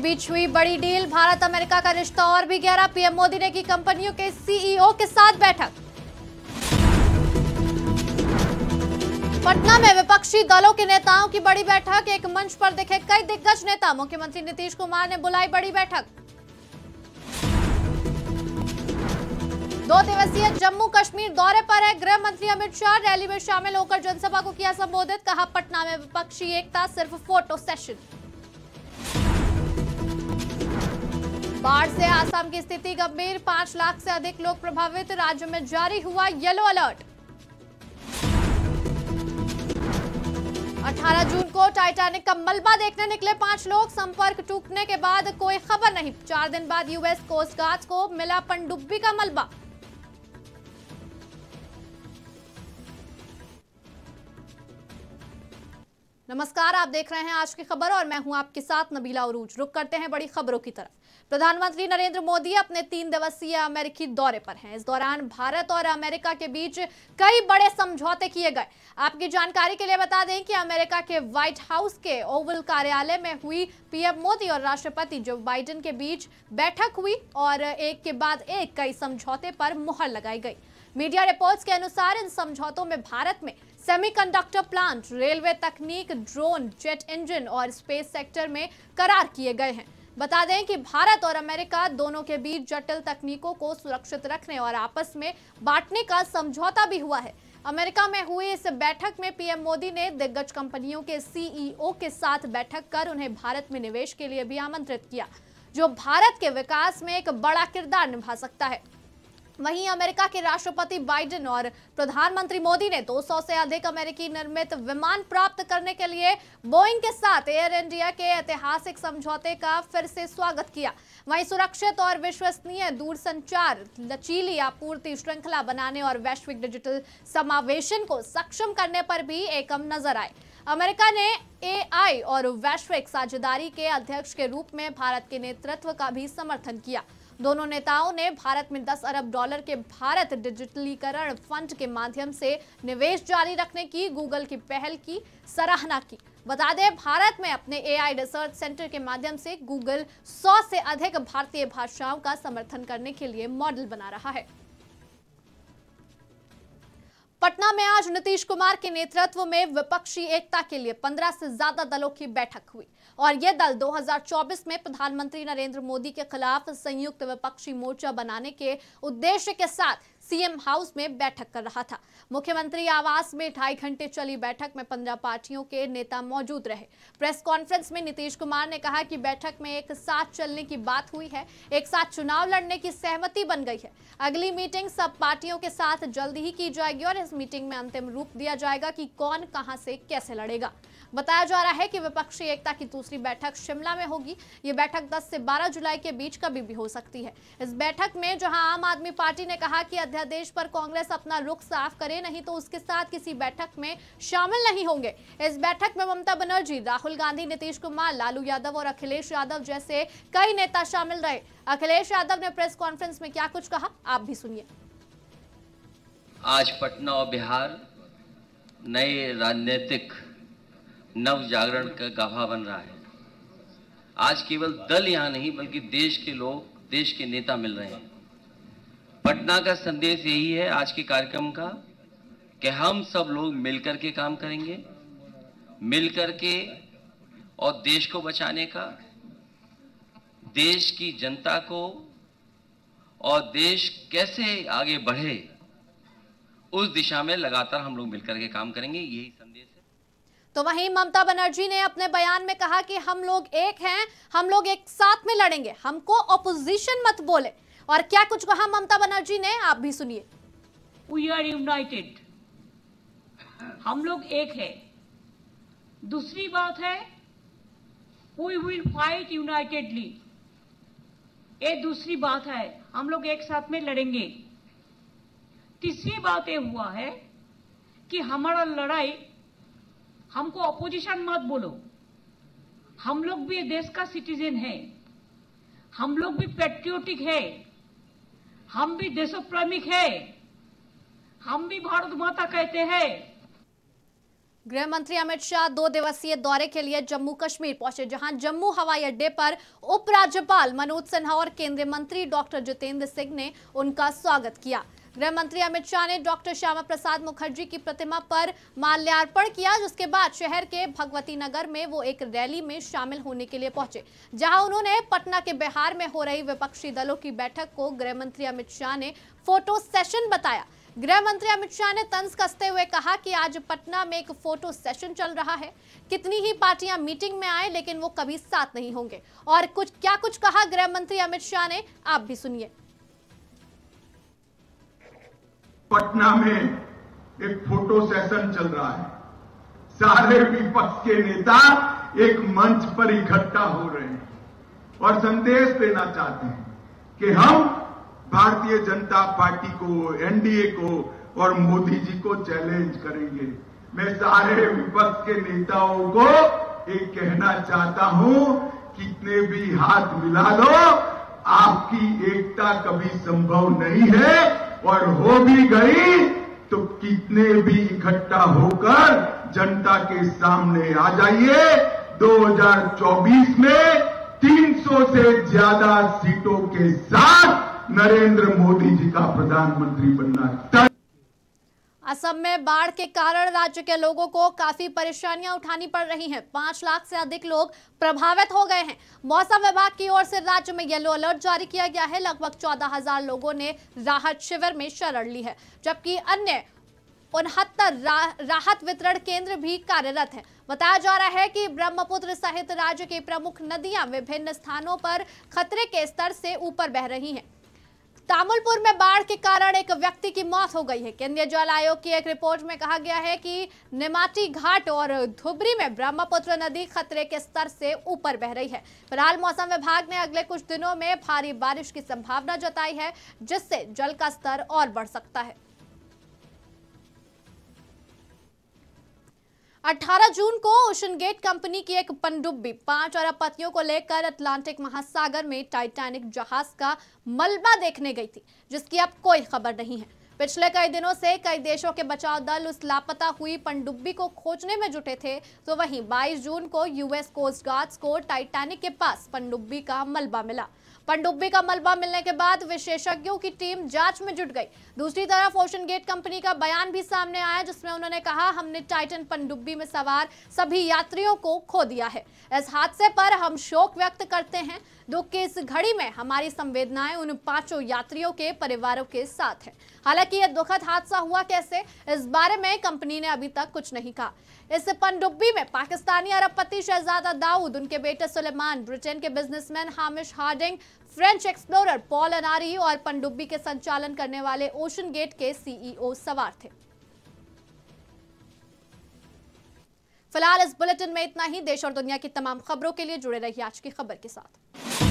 बीच हुई बड़ी deal, Bharat America का रिश्ता और भी गहरा। पीएम मोदी ने की कंपनियों के सीईओ के साथ बैठक। पटना में विपक्षी दलों के नेताओं की बड़ी बैठक, एक मंच पर दिखे कई दिग्गज नेता। मुख्यमंत्री नीतीश कुमार ने बुलाई बड़ी बैठक। 2 दिवसीय जम्मू कश्मीर दौरे पर है गृह मंत्री अमित शाह। रैली में शामिल होकर जनसभा को किया संबोधित, कहा पटना में विपक्षी एकता सिर्फ फोटो सेशन। बाढ़ से आसाम की स्थिति गंभीर, 5 लाख से अधिक लोग प्रभावित। राज्य में जारी हुआ येलो अलर्ट। 18 जून को टाइटैनिक का मलबा देखने निकले 5 लोग, संपर्क टूटने के बाद कोई खबर नहीं। 4 दिन बाद यूएस कोस्ट गार्ड को मिला पनडुब्बी का मलबा। नमस्कार, आप देख रहे हैं आज की खबर और मैं हूं आपके साथ नबीला उरूज। रुक करते हैं बड़ी खबरों की तरफ। प्रधानमंत्री नरेंद्र मोदी अपने 3 दिवसीय अमेरिकी दौरे पर हैं। इस दौरान भारत और अमेरिका के बीच कई बड़े समझौते किए गए। आपकी जानकारी के लिए बता दें कि अमेरिका के व्हाइट हाउस के ओवल कार्यालय में हुई पीएम मोदी और राष्ट्रपति जो बाइडेन के बीच बैठक हुई और एक के बाद एक कई समझौते पर मुहर लगाई गई। मीडिया रिपोर्ट्स के अनुसार इन समझौतों में भारत में सेमीकंडक्टर प्लांट, रेलवे तकनीक, ड्रोन, जेट इंजन और स्पेस सेक्टर में करार किए गए हैं। बता दें कि भारत और अमेरिका दोनों के बीच जटिल तकनीकों को सुरक्षित रखने और आपस में बांटने का समझौता भी हुआ है। अमेरिका में हुई इस बैठक में पीएम मोदी ने दिग्गज कंपनियों के सीईओ के साथ बैठक कर उन्हें भारत में निवेश के लिए भी आमंत्रित किया, जो भारत के विकास में एक बड़ा किरदार निभा सकता है। वहीं अमेरिका के राष्ट्रपति बाइडेन और प्रधानमंत्री मोदी ने 200 से अधिक अमेरिकी निर्मित विमान प्राप्त करने के लिए बोइंग के साथ एयर इंडिया के ऐतिहासिक समझौते का फिर से स्वागत किया। वहीं सुरक्षित और विश्वसनीय दूरसंचार, लचीली आपूर्ति श्रृंखला बनाने और वैश्विक डिजिटल समावेशन को सक्षम करने पर भी एकमत नजर आए। अमेरिका ने एआई और वैश्विक साझेदारी के अध्यक्ष के रूप में भारत के नेतृत्व का भी समर्थन किया। दोनों नेताओं ने भारत में $10 अरब के भारत डिजिटलीकरण फंड के माध्यम से निवेश जारी रखने की गूगल की पहल की सराहना की। बता दें, भारत में अपने एआई रिसर्च सेंटर के माध्यम से गूगल 100 से अधिक भारतीय भाषाओं का समर्थन करने के लिए मॉडल बना रहा है। पटना में आज नीतीश कुमार के नेतृत्व में विपक्षी एकता के लिए 15 से ज्यादा दलों की बैठक हुई और ये दल 2024 में प्रधानमंत्री नरेंद्र मोदी के खिलाफ संयुक्त विपक्षी मोर्चा बनाने के उद्देश्य के साथ सीएम हाउस में बैठक कर रहा था। मुख्यमंत्री आवास में 2.5 घंटे चली बैठक में 15 पार्टियों के नेता मौजूद रहे। प्रेस कॉन्फ्रेंस में नीतीश कुमार ने कहा कि बैठक में एक साथ चलने की बात हुई है, एक साथ चुनाव लड़ने की सहमति बन गई है। अगली मीटिंग सब पार्टियों के साथ जल्द ही की जाएगी और इस मीटिंग में अंतिम रूप दिया जाएगा कि कौन कहां से कैसे लड़ेगा। बताया जा रहा है कि विपक्षी एकता की दूसरी बैठक शिमला में होगी। ये बैठक 10 से 12 जुलाई के बीच कभी भी हो सकती है। इस बैठक में जहां आम आदमी पार्टी ने कहा कि अध्यादेश पर कांग्रेस अपना रुख साफ करे, नहीं तो उसके साथ किसी बैठक में शामिल नहीं होंगे। इस बैठक में ममता बनर्जी, राहुल गांधी, नीतीश कुमार, लालू यादव और अखिलेश यादव जैसे कई नेता शामिल रहे। अखिलेश यादव ने प्रेस कॉन्फ्रेंस में क्या कुछ कहा, आप भी सुनिए। आज पटना और बिहार नए राजनीतिक नव जागरण का गवाह बन रहा है। आज केवल दल यहां नहीं बल्कि देश के लोग, देश के नेता मिल रहे हैं। पटना का संदेश यही है आज के कार्यक्रम का कि हम सब लोग मिलकर के काम करेंगे, मिलकर के और देश को बचाने का, देश की जनता को और देश कैसे आगे बढ़े उस दिशा में लगातार हम लोग मिलकर के काम करेंगे, यही संदेश है। तो वहीं ममता बनर्जी ने अपने बयान में कहा कि हम लोग एक हैं, हम लोग एक साथ में लड़ेंगे, हमको ऑपोजिशन मत बोले। और क्या कुछ कहा ममता बनर्जी ने, आप भी सुनिए। वी आर यूनाइटेड, हम लोग एक है। दूसरी बात है वी विल फाइट यूनाइटेडली, ये दूसरी बात है, हम लोग एक साथ में लड़ेंगे। तीसरी बात ये हुआ है कि हमारा लड़ाई, हमको अपोजिशन मत बोलो, हम लोग भी देश का सिटीजन है, हम लोग भी पैट्रियोटिक है, हम भी देशप्रेमिक है, हम भी भारत माता कहते हैं। गृह मंत्री अमित शाह 2 दिवसीय दौरे के लिए जम्मू कश्मीर पहुंचे, जहां जम्मू हवाई अड्डे पर उपराज्यपाल मनोज सिन्हा और केंद्रीय मंत्री डॉक्टर जितेंद्र सिंह ने उनका स्वागत किया। गृह मंत्री अमित शाह ने डॉक्टर श्यामा प्रसाद मुखर्जी की प्रतिमा पर माल्यार्पण किया, जिसके बाद शहर के भगवती नगर में वो एक रैली में शामिल होने के लिए पहुंचे, जहां उन्होंने पटना के बिहार में हो रही विपक्षी दलों की बैठक को गृह मंत्री अमित शाह ने फोटो सेशन बताया। गृह मंत्री अमित शाह ने तंज कसते हुए कहा कि आज पटना में एक फोटो सेशन चल रहा है, कितनी ही पार्टियां मीटिंग में आए लेकिन वो कभी साथ नहीं होंगे। और कुछ कहा गृह मंत्री अमित शाह ने, आप भी सुनिए। पटना में एक फोटो सेशन चल रहा है, सारे विपक्ष के नेता एक मंच पर इकट्ठा हो रहे हैं और संदेश देना चाहते हैं कि हम भारतीय जनता पार्टी को, एनडीए को और मोदी जी को चैलेंज करेंगे। मैं सारे विपक्ष के नेताओं को एक कहना चाहता हूं, कितने भी हाथ मिला लो, आपकी एकता कभी संभव नहीं है, और हो भी गई तो कितने भी इकट्ठा होकर जनता के सामने आ जाइए। 2024 में 300 से ज्यादा सीटों के साथ नरेंद्र मोदी जी का प्रधानमंत्री बनना। असम में बाढ़ के कारण राज्य के लोगों को काफी परेशानियां उठानी पड़ रही हैं। 5 लाख से अधिक लोग प्रभावित हो गए हैं। मौसम विभाग की ओर से राज्य में येलो अलर्ट जारी किया गया है। लगभग 14,000 लोगों ने राहत शिविर में शरण ली है, जबकि अन्य 69 राहत वितरण केंद्र भी कार्यरत हैं। बताया जा रहा है कि ब्रह्मपुत्र सहित राज्य की प्रमुख नदियां विभिन्न स्थानों पर खतरे के स्तर से ऊपर बह रही हैं। तामुलपुर में बाढ़ के कारण एक व्यक्ति की मौत हो गई है। केंद्रीय जल आयोग की एक रिपोर्ट में कहा गया है कि निमाती घाट और धुबरी में ब्रह्मपुत्र नदी खतरे के स्तर से ऊपर बह रही है। फिलहाल मौसम विभाग ने अगले कुछ दिनों में भारी बारिश की संभावना जताई है, जिससे जल का स्तर और बढ़ सकता है। 18 जून को ओशन गेट कंपनी की एक पनडुब्बी 5 अरबपतियों को लेकर अटलांटिक महासागर में टाइटैनिक जहाज का मलबा देखने गई थी, जिसकी अब कोई खबर नहीं है। पिछले कई दिनों से कई देशों के बचाव दल उस लापता हुई पनडुब्बी को खोजने में जुटे थे, तो वहीं 22 जून को यूएस कोस्ट गार्ड्स को टाइटैनिक के पास पनडुब्बी का मलबा मिला। पनडुब्बी का मलबा मिलने के बाद विशेषज्ञों की टीम जांच में जुट गई। दूसरी तरफ ओशन गेट कंपनी का बयान भी सामने आया, जिसमें उन्होंने कहा, हमने टाइटन पनडुब्बी में सवार सभी यात्रियों को खो दिया है। इस हादसे पर हम शोक व्यक्त करते हैं। दुख की इस घड़ी में हमारी संवेदनाएं उन 5 यात्रियों के परिवारों के साथ है। हालांकि यह दुखद हादसा हुआ कैसे, इस बारे में कंपनी ने अभी तक कुछ नहीं कहा। इस पनडुब्बी में पाकिस्तानी अरबपति शहजादा दाऊद, उनके बेटे सुलेमान, ब्रिटेन के businessman Hamish Hardinge, French explorer Paul अनारी और पनडुब्बी के संचालन करने वाले ओशन गेट के सीईओ सवार थे। फिलहाल इस बुलेटिन में इतना ही। देश और दुनिया की तमाम खबरों के लिए जुड़े रहिए आज की खबर के साथ।